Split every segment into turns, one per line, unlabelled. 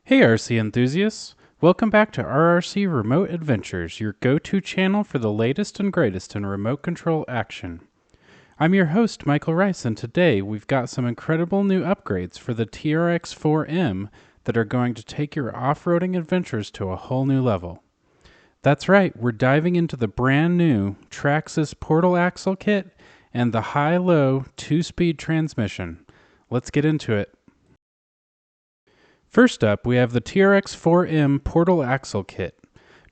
Hey RC enthusiasts! Welcome back to RRC Remote Adventures, your go-to channel for the latest and greatest in remote control action. I'm your host, Michael Rice, and today we've got some incredible new upgrades for the TRX-4M that are going to take your off-roading adventures to a whole new level. That's right, we're diving into the brand new Traxxas Portal Axle Kit and the HighLow 2-speed transmission. Let's get into it. First up, we have the TRX-4M Portal Axle Kit.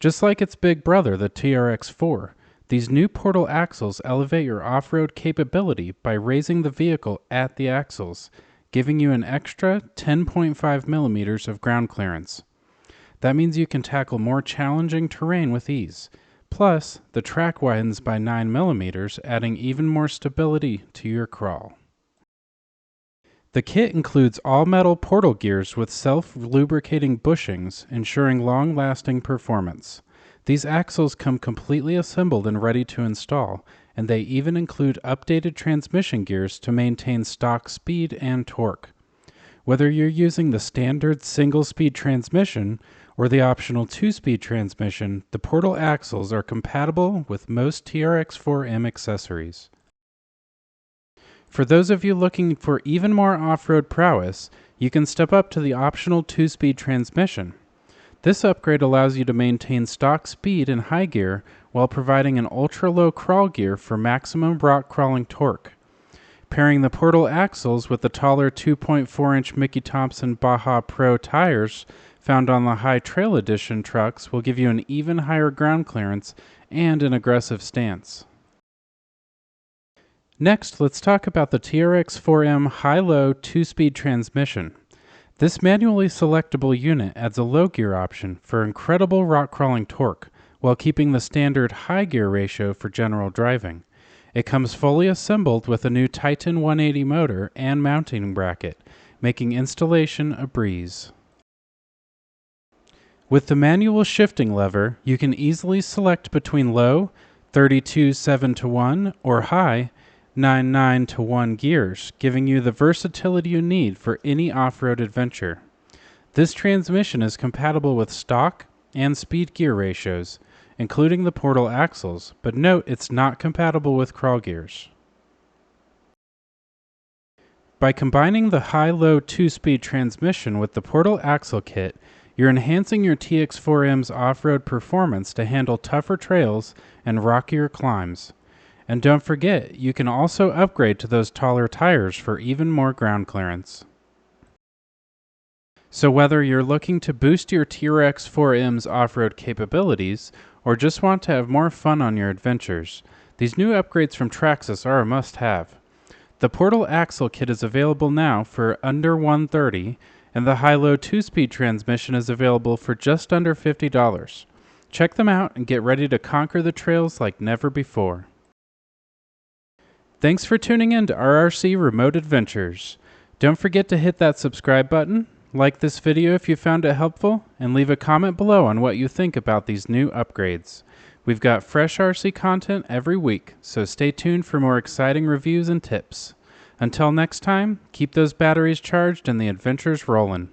Just like its big brother, the TRX-4, these new portal axles elevate your off-road capability by raising the vehicle at the axles, giving you an extra 10.5 millimeters of ground clearance. That means you can tackle more challenging terrain with ease. Plus, the track widens by 9 millimeters, adding even more stability to your crawl. The kit includes all-metal portal gears with self-lubricating bushings, ensuring long-lasting performance. These axles come completely assembled and ready to install, and they even include updated transmission gears to maintain stock speed and torque. Whether you're using the standard single-speed transmission or the optional 2-speed transmission, the portal axles are compatible with most TRX-4M accessories. For those of you looking for even more off-road prowess, you can step up to the optional 2-speed transmission. This upgrade allows you to maintain stock speed in high gear while providing an ultra-low crawl gear for maximum rock crawling torque. Pairing the portal axles with the taller 2.4-inch Mickey Thompson Baja Pro tires found on the High Trail Edition trucks will give you an even higher ground clearance and an aggressive stance. Next, let's talk about the TRX-4M HighLow 2-speed transmission. This manually selectable unit adds a low gear option for incredible rock crawling torque while keeping the standard high gear ratio for general driving. It comes fully assembled with a new Titan 180 motor and mounting bracket, making installation a breeze. With the manual shifting lever, you can easily select between low 32:7:1 or high 9:9:1 gears, giving you the versatility you need for any off-road adventure. This transmission is compatible with stock and speed gear ratios, including the portal axles, but note it's not compatible with crawl gears. By combining the HighLow 2-speed transmission with the portal axle kit, you're enhancing your TX4M's off-road performance to handle tougher trails and rockier climbs. And don't forget, you can also upgrade to those taller tires for even more ground clearance. So whether you're looking to boost your TRX-4M's off-road capabilities or just want to have more fun on your adventures, these new upgrades from Traxxas are a must-have. The Portal Axle Kit is available now for under $130, and the HighLow 2-speed transmission is available for just under $50. Check them out and get ready to conquer the trails like never before. Thanks for tuning in to RRC Remote Adventures. Don't forget to hit that subscribe button, like this video if you found it helpful, and leave a comment below on what you think about these new upgrades. We've got fresh RC content every week, so stay tuned for more exciting reviews and tips. Until next time, keep those batteries charged and the adventures rolling.